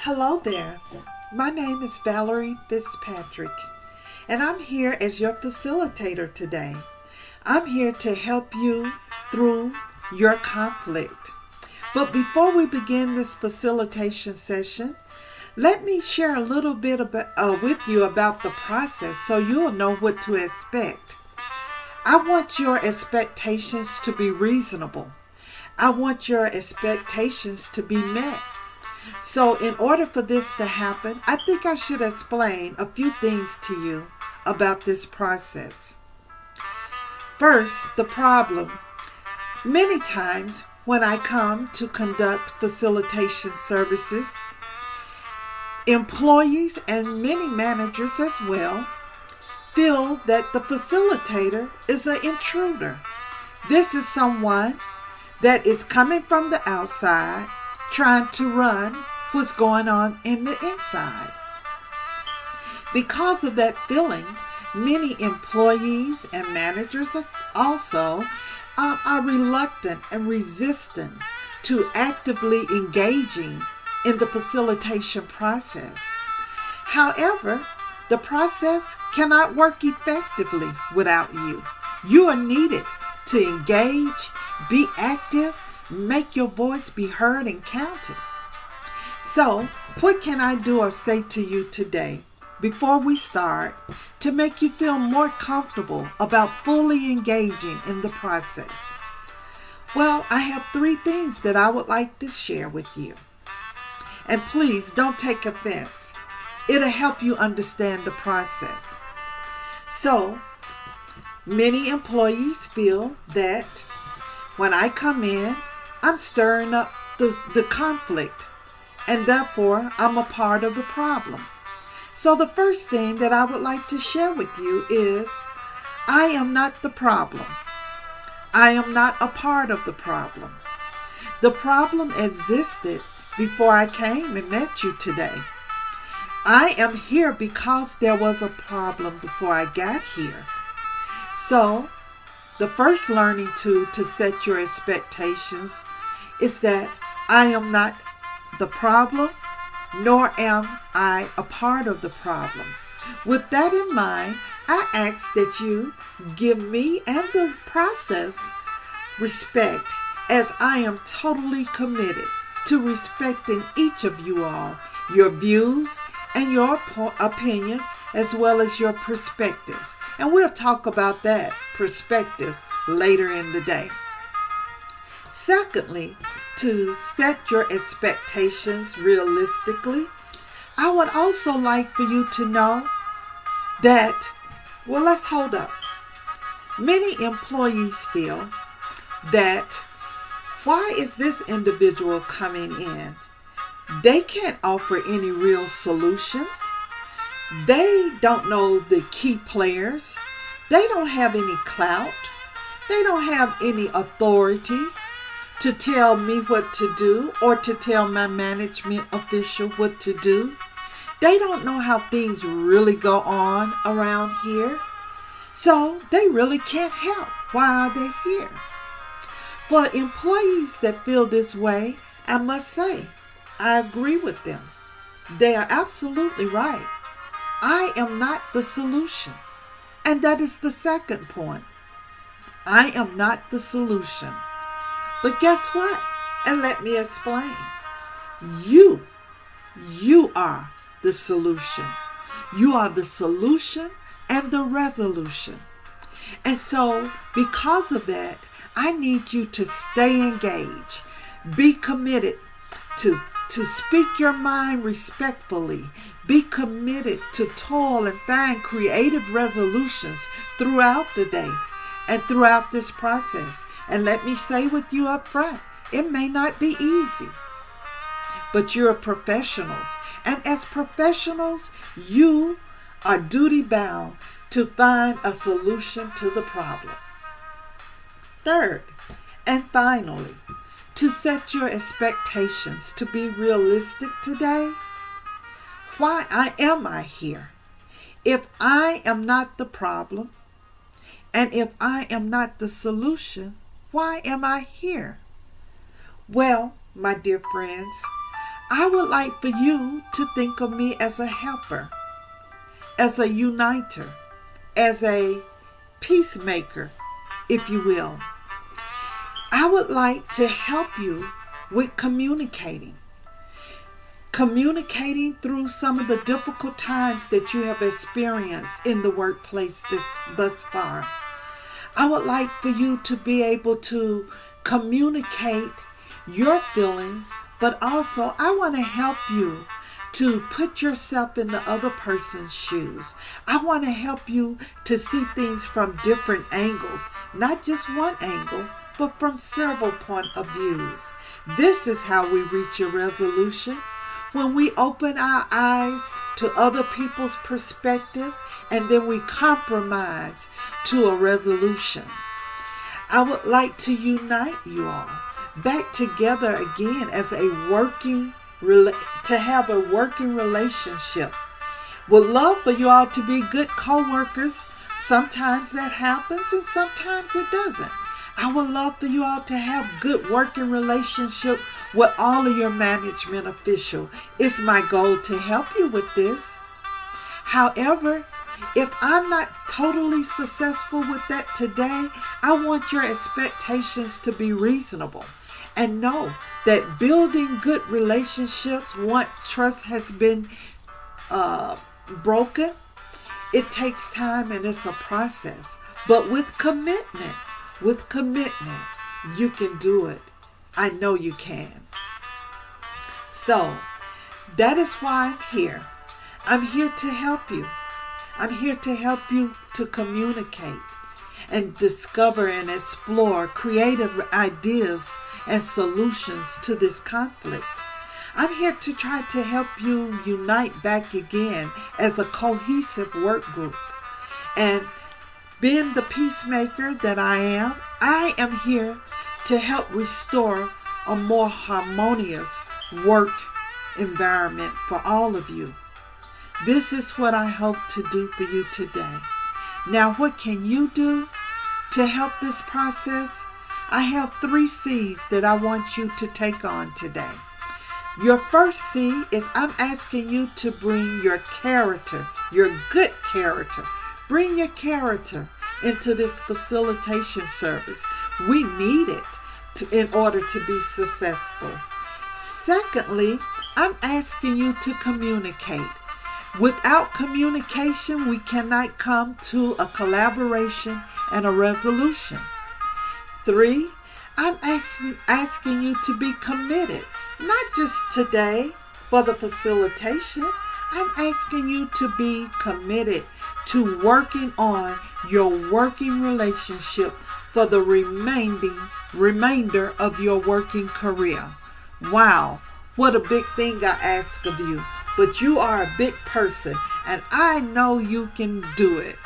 Hello there. My name is Valerie Fitzpatrick, and I'm here as your facilitator today. I'm here to help you through your conflict. But before we begin this facilitation session, let me share a little bit with you about the process so you'll know what to expect. I want your expectations to be reasonable. I want your expectations to be met. So in order for this to happen, I think I should explain a few things to you about this process. First, the problem. Many times when I come to conduct facilitation services, employees and many managers as well feel that the facilitator is an intruder. This is someone that is coming from the outside trying to run what's going on in the inside. Because of that feeling, many employees and managers also are reluctant and resistant to actively engaging in the facilitation process. However, the process cannot work effectively without you. You are needed to engage, be active, make your voice be heard and counted. So, what can I do or say to you today before we start to make you feel more comfortable about fully engaging in the process? Well, I have 3 things that I would like to share with you. And please don't take offense. It'll help you understand the process. So, many employees feel that when I come in, I'm stirring up the conflict, and therefore I'm a part of the problem. So the first thing that I would like to share with you is I am not the problem. I am not a part of the problem. The problem existed before I came and met you today. I am here because there was a problem before I got here. So the first learning tool to set your expectations is that I am not the problem, nor am I a part of the problem. With that in mind, I ask that you give me and the process respect, as I am totally committed to respecting each of you all, your views and your opinions, as well as your perspectives. And we'll talk about that, perspectives, later in the day. Secondly, to set your expectations realistically, I would also like for you to know that, well, let's hold up. Many employees feel that, why is this individual coming in? They can't offer any real solutions. They don't know the key players. They don't have any clout. They don't have any authority to tell me what to do or to tell my management official what to do. They don't know how things really go on around here. So they really can't help. Why are they here? For employees that feel this way, I must say, I agree with them. They are absolutely right. I am not the solution. And that is the second point. I am not the solution. But guess what? And let me explain. You are the solution. You are the solution and the resolution. And so, because of that, I need you to stay engaged. Be committed to speak your mind respectfully. Be committed to toil and find creative resolutions throughout the day and throughout this process. And let me say with you up front, it may not be easy, but you're professionals. And as professionals, you are duty bound to find a solution to the problem. Third, and finally, to set your expectations to be realistic today. Why am I here? If I am not the problem, and if I am not the solution, why am I here? Well, my dear friends, I would like for you to think of me as a helper, as a uniter, as a peacemaker, if you will. I would like to help you with communicating through some of the difficult times that you have experienced in the workplace thus far. I would like for you to be able to communicate your feelings, but also I want to help you to put yourself in the other person's shoes. I want to help you to see things from different angles, not just one angle, but from several points of views. This is how we reach a resolution. When we open our eyes to other people's perspective and then we compromise to a resolution. I would like to unite you all back together again as to have a working relationship. Would love for you all to be good co-workers. Sometimes that happens and sometimes it doesn't. I would love for you all to have good working relationship with all of your management officials. It's my goal to help you with this. However, if I'm not totally successful with that today, I want your expectations to be reasonable. And know that building good relationships, once trust has been broken, it takes time and it's a process. But with commitment, you can do it. I know you can. So, that is why I'm here. I'm here to help you. I'm here to help you to communicate and discover and explore creative ideas and solutions to this conflict. I'm here to try to help you unite back again as a cohesive work group. And being the peacemaker that I am here to help restore a more harmonious work environment for all of you. This is what I hope to do for you today. Now, what can you do to help this process? I have 3 C's that I want you to take on today. Your first C is I'm asking you to bring your character, your good character. Bring your character into this facilitation service. We need it in order to be successful. Secondly, I'm asking you to communicate. Without communication, we cannot come to a collaboration and a resolution. 3, I'm asking you to be committed, not just today for the facilitation. I'm asking you to be committed to working on your working relationship for the remainder of your working career. Wow, what a big thing I ask of you. But you are a big person, and I know you can do it.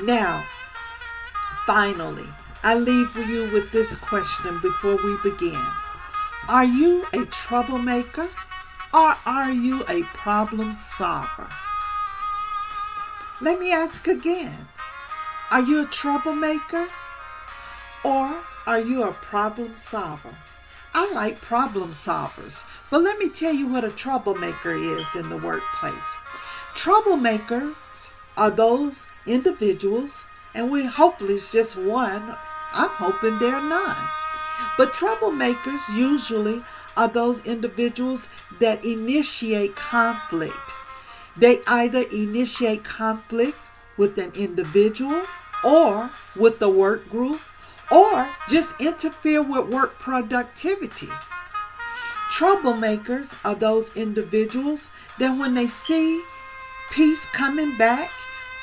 Now, finally, I leave you with this question before we begin. Are you a troublemaker or are you a problem solver? Let me ask again. Are you a troublemaker or are you a problem solver? I like problem solvers, but let me tell you what a troublemaker is in the workplace. Troublemakers are those individuals, and hopefully it's just one. I'm hoping there are none. But troublemakers usually are those individuals that initiate conflict. They either initiate conflict with an individual or with the work group, or just interfere with work productivity. Troublemakers are those individuals that when they see peace coming back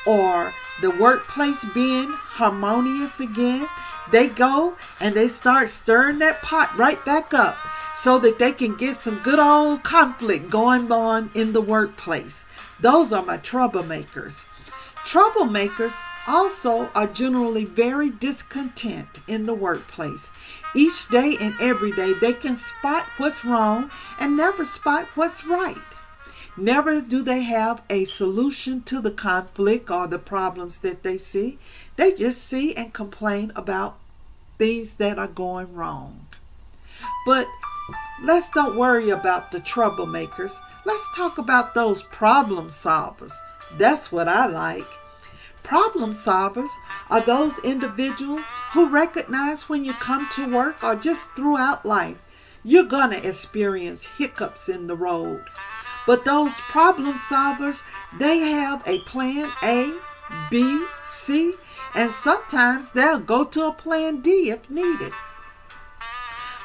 or the workplace being harmonious again, they go and they start stirring that pot right back up so that they can get some good old conflict going on in the workplace. Those are my troublemakers. Troublemakers also are generally very discontent in the workplace. Each day and every day they can spot what's wrong and never spot what's right. Never do they have a solution to the conflict or the problems that they see. They just see and complain about things that are going wrong. But Let's don't worry about the troublemakers. Let's talk about those problem solvers. That's what I like. Problem solvers are those individuals who recognize when you come to work or just throughout life, you're going to experience hiccups in the road. But those problem solvers, they have a plan A, B, C, and sometimes they'll go to a plan D if needed.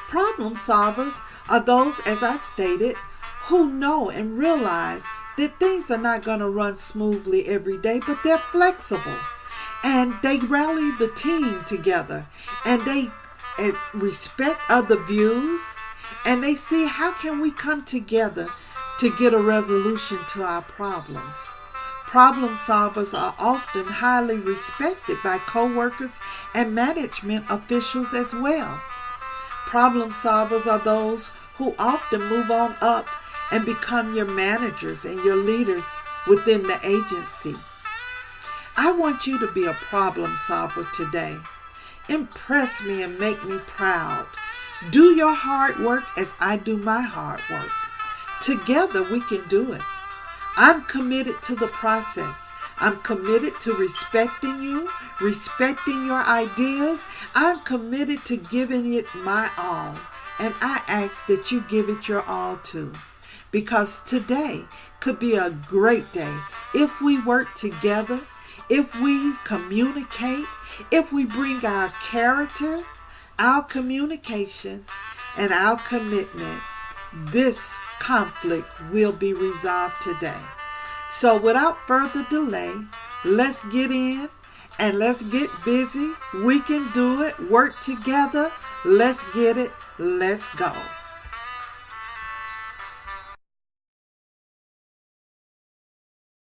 Problem solvers are those, as I stated, who know and realize that things are not going to run smoothly every day, but they're flexible. And they rally the team together, and they respect other views, and they see how can we come together to get a resolution to our problems. Problem solvers are often highly respected by co-workers and management officials as well. Problem solvers are those who often move on up and become your managers and your leaders within the agency. I want you to be a problem solver today. Impress me and make me proud. Do your hard work as I do my hard work. Together we can do it. I'm committed to the process. I'm committed to respecting you, respecting your ideas. I'm committed to giving it my all. And I ask that you give it your all too. Because today could be a great day if we work together, if we communicate, if we bring our character, our communication, and our commitment. This conflict will be resolved today. So without further delay, let's get in and let's get busy. We can do it. Work together. Let's get it. Let's go.